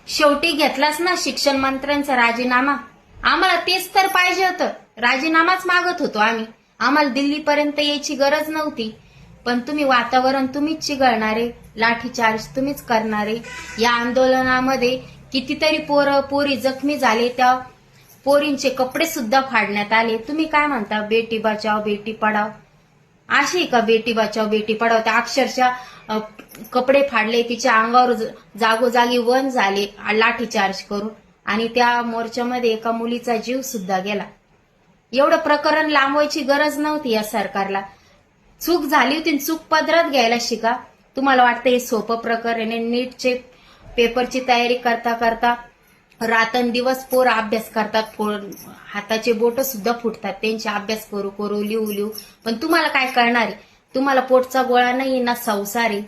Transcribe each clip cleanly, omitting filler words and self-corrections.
शेवटी घेतलाच ना शिक्षण मंत्र्यांचा राजीनामा. आम्हाला तेच तर पाहिजे होतं, राजीनामाच मागत होतो आम्ही. आम्हाला दिल्लीपर्यंत यायची गरज नव्हती. पण तुम्ही वातावरण तुम्हीच चिघळणारे, लाठीचार्ज तुम्हीच करणारे. या आंदोलनामध्ये कितीतरी पोरं पोरी जखमी झाले, त्या पोरींचे कपडे सुद्धा फाडण्यात आले. तुम्ही काय म्हणता बेटी बचाव बेटी पढाव? अशी का बेटी बचाव बेटी पढाव? त्या अक्षरशः कपडे फाडले, तिच्या अंगावर जागोजागी वन झाले लाठीचार्ज करून, आणि त्या मोर्चामध्ये एका मुलीचा जीव सुद्धा गेला. एवढं प्रकरण लांबवायची गरज नव्हती या सरकारला. चूक झाली होती, चूक पदरात घ्यायला शिका. तुम्हाला वाटतं हे सोपं प्रकरण आहे? नीटचे पेपरची तयारी करता करता रात्रंदिवस पोर अभ्यास करतात, हाताचे बोट सुद्धा फुटतात त्यांचे अभ्यास करू करू लिहू लिहू. पण तुम्हाला काय करणार आहे? तुम्हाला पोटचा गोळा नाही ना संसार आहे?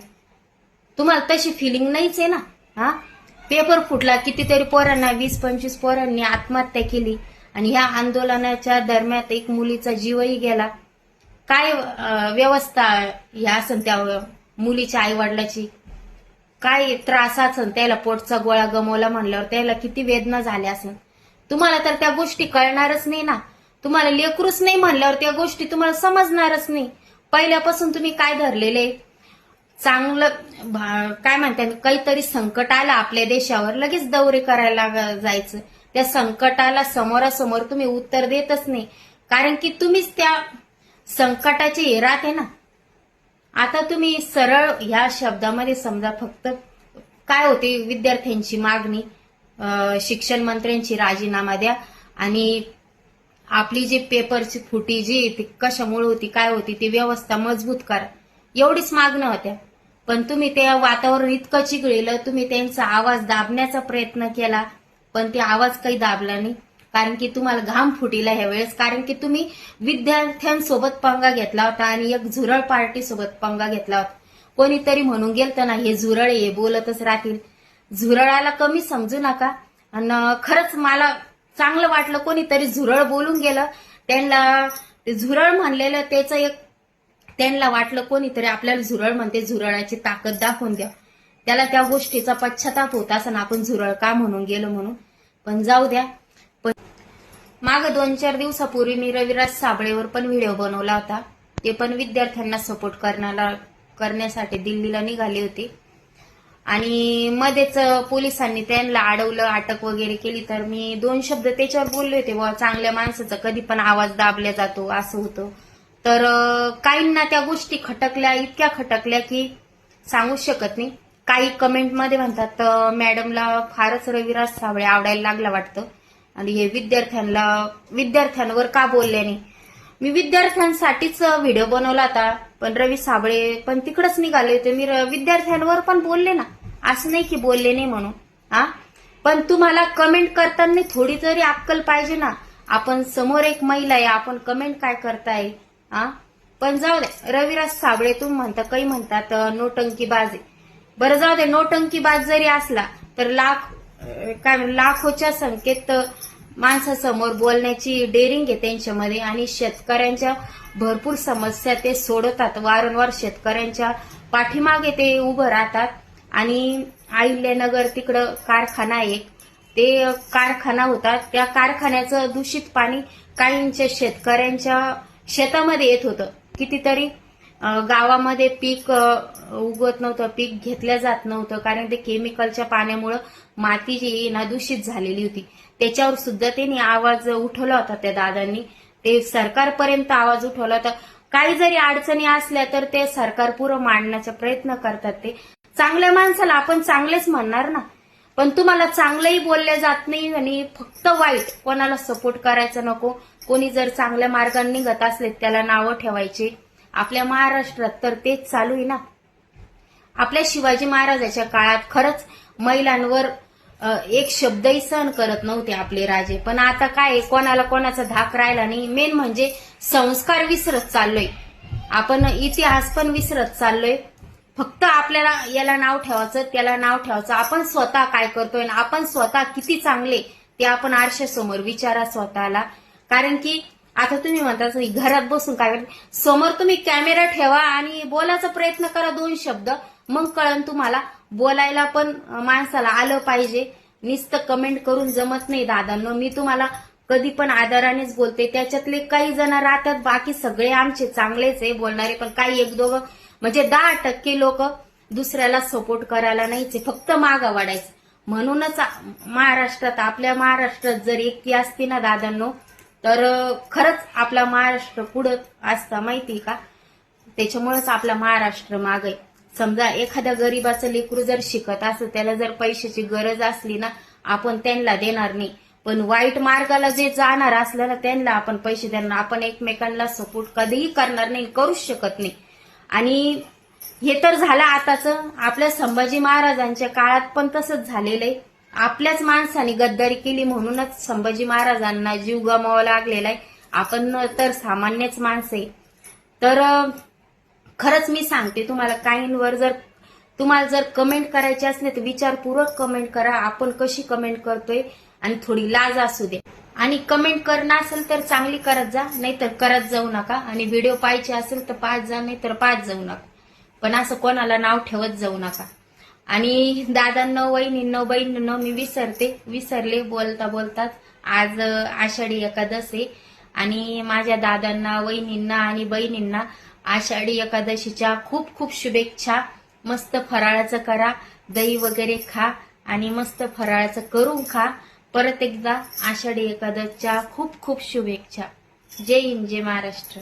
तुम्हाला तशी फिलिंग नाहीच आहे ना. हा, पेपर फुटला, कितीतरी पोरांना 20-25 पोरांनी आत्महत्या केली, आणि ह्या आंदोलनाच्या दरम्यान एक मुलीचा जीवही गेला. काय व्यवस्था ह्या असन त्या मुलीच्या आई वडिलाची? काय त्रास असन त्याला? पोटचा गोळा गमवला म्हणल्यावर त्याला किती वेदना झाल्या असन. तुम्हाला तर त्या गोष्टी कळणारच नाही ना. तुम्हाला लेकरूच नाही म्हणल्यावर त्या गोष्टी तुम्हाला समजणारच नाही. पहिल्यापासून तुम्ही काय धरलेले? चांगलं काय म्हणतात, काहीतरी संकट आलं आपल्या देशावर, लगेच दौरे करायला जायचं. त्या संकटाला समोरासमोर तुम्ही उत्तर देतच नाही, कारण की तुम्हीच त्या संकटाचे हेरात आहे ना. आता तुम्ही सरळ ह्या शब्दामध्ये समजा, फक्त काय होती विद्यार्थ्यांची मागणी, शिक्षण मंत्र्यांची राजीनामा द्या, आणि आपली जी पेपरची फुटी जी ती कशामुळे होती काय होती ती व्यवस्था मजबूत करा, एवढीच मागणं होत्या. पण तुम्ही ते वातावरण इतकं चिघळलं, तुम्ही त्यांचा आवाज दाबण्याचा प्रयत्न केला, पण ते आवाज काही दाबला नाही. कारण की तुम्हाला घाम फुटीला ह्या वेळेस, कारण की तुम्ही विद्यार्थ्यांसोबत पंगा घेतला होता आणि एक झुरळ पार्टी सोबत पंगा घेतला होता. कोणीतरी म्हणून गेलतं ना, हे झुरळ हे बोलतच राहतील. झुरळाला कमी समजू नका. आणि खरंच मला चांगलं वाटलं, कोणीतरी झुरळ बोलून गेलं, त्यांना झुरळ म्हणलेलं त्याचं एक त्यांना वाटलं कोणीतरी आपल्याला झुरळ म्हणते, झुरळाची ताकद दाखवून द्या. त्याला त्या गोष्टीचा पश्चाताप होता असं, आपण झुरळ का म्हणून गेलो म्हणून. पण जाऊ द्या. पण माग 2-4 दिवसापूर्वी मी रविराज साबळेवर पण व्हिडिओ बनवला होता. ते पण विद्यार्थ्यांना सपोर्ट करण्यासाठी दिल्लीला निघाले होते, आणि मध्येच पोलिसांनी त्यांना अडवलं, अटक वगैरे केली. तर मी 2 शब्द त्याच्यावर बोलले होते, व चांगल्या माणसाचा कधी पण आवाज दाबला जातो असं होतं. तर काहींना त्या गोष्टी खटकल्या, इतक्या खटकल्या की सांगू शकत नाही. काही कमेंटमध्ये म्हणतात मॅडमला फारच रविराज साबळे आवडायला लागला वाटतं, आणि हे विद्यार्थ्यांवर का बोलले नाही. मी विद्यार्थ्यांसाठीच व्हिडिओ बनवला होता, पण रवी साबळे पण तिकडच निघाले होते. मी विद्यार्थ्यांवर पण बोलले ना, असं नाही की बोलले नाही म्हणून. हा, पण तुम्हाला कमेंट करताना थोडी तरी अक्कल पाहिजे ना. आपण समोर एक महिला आहे, आपण कमेंट काय करताय? हा, पण जाऊ दे. रविराज साबळे तुम्ही म्हणता, काही म्हणतात नोटंकीबाज आहे. बरं जाऊ दे, नोटंकीबाज जरी असला तर लाखोच्या संख्येत माणसासमोर बोलण्याची डेअरिंग आहे त्यांच्यामध्ये, आणि शेतकऱ्यांच्या भरपूर समस्या ते सोडवतात. वारंवार शेतकऱ्यांच्या पाठीमागे ते उभं राहतात. आणि अहिल्यानगर तिकडं कारखाना एक, ते कारखाना होता, त्या कारखान्याचं दूषित पाणी काहींच्या शेतकऱ्यांच्या शेतामध्ये येत होतं. कितीतरी गावामध्ये पीक उगवत नव्हतं, पीक घेतलं जात नव्हतं, कारण ते केमिकलच्या पाण्यामुळं माती जी ना दूषित झालेली होती. त्याच्यावर सुद्धा त्यांनी आवाज उठवला होता. त्या दादांनी ते सरकारपर्यंत आवाज उठवला होता. काही जरी अडचणी असल्या तर ते सरकार पुरं मांडण्याचा प्रयत्न करतात. ते चांगल्या माणसाला आपण चांगलेच म्हणणार ना. पण तुम्हाला चांगलंही बोलले जात नाही, आणि फक्त वाईट, कोणाला सपोर्ट करायचा नको. कोणी जर चांगल्या मार्गाने निघत असले त्याला नावं ठेवायचे. आपल्या महाराष्ट्रात तर तेच चालू आहे ना. आपल्या शिवाजी महाराजांच्या काळात खरंच महिलांवर एक शब्दही सहन करत नव्हते आपले राजे. पण आता काय, कोणाला कोणाचा धाक राहिला नाही. मेन म्हणजे संस्कार विसरत चाललोय आपण, इतिहास पण विसरत चाललोय. फक्त आपल्याला याला नाव ठेवायचं, त्याला नाव ठेवायचं. आपण स्वतः काय करतोय, आपण स्वतः किती चांगले ते आपण आरशासमोर विचारा स्वतःला. कारण की आता तुम्ही म्हणता घरात बसून काय करता, समोर तुम्ही कॅमेरा ठेवा आणि बोलायचा प्रयत्न करा 2 शब्द, मग कळन तुम्हाला. बोलायला पण माणसाला आलं पाहिजे, नुसतं कमेंट करून जमत नाही दादांनो. मी तुम्हाला कधी पण आदरानेच बोलते. त्याच्यातले काही जण राहतात, बाकी सगळे आमचे चांगलेच आहे बोलणारे, पण काही एक दोघं म्हणजे 10% लोक दुसऱ्याला सपोर्ट करायला नाहीचे, फक्त मागं वाढायचं. म्हणूनच महाराष्ट्रात, आपल्या महाराष्ट्रात जर एकटी असती ना दादांनो, तर खरंच आपला महाराष्ट्र पुढं असता, माहिती का. त्याच्यामुळेच आपला महाराष्ट्र मागे. समजा एखाद्या गरीबाचं लेकरू जर शिकत असं, त्याला जर पैशाची गरज असली ना, आपण त्यांना देणार नाही. पण वाईट मार्गाला जे जाणार असलं ना, त्यांना आपण पैसे देणार. आपण एकमेकांना सपोर्ट कधीही करणार नाही, करूच शकत नाही. आणि हे तर झालं आताच. आपल्या संभाजी महाराजांच्या काळात पण तसंच झालेलं आहे. आपल्याच माणसाने गद्दारी केली म्हणूनच संभाजी महाराजांना जीव गमावा लागलेला आहे. आपण तर सामान्यच माणसं आहे. तर खरंच मी सांगते तुम्हाला, काहींवर जर तुम्हाला जर कमेंट करायची असली तर विचारपूर्वक कमेंट करा. आपण कशी कमेंट करतोय आणि थोडी लाज असू दे. आणि कमेंट करणं असेल तर चांगली करत जा, नाहीतर करत जाऊ नका. आणि व्हिडिओ पाहायचे असेल तर पाहत जा, नाहीतर पाहत जाऊ नका. पण असं कोणाला नाव ठेवत जाऊ नका. आणि दादांनो, वहिनींनो, बहिणींनो, मी विसरले बोलता बोलताच. आज आषाढी एकादश आहे आणि माझ्या दादांना, वहिनींना आणि बहिणींना आषाढी एकादशीच्या खूप खूप शुभेच्छा. मस्त फराळाचं करा, दही वगैरे खा आणि मस्त फराळाचं करून खा. परत एकदा आषाढी एकादशीच्या खूप खूप शुभेच्छा. जय हिंद, जय महाराष्ट्र.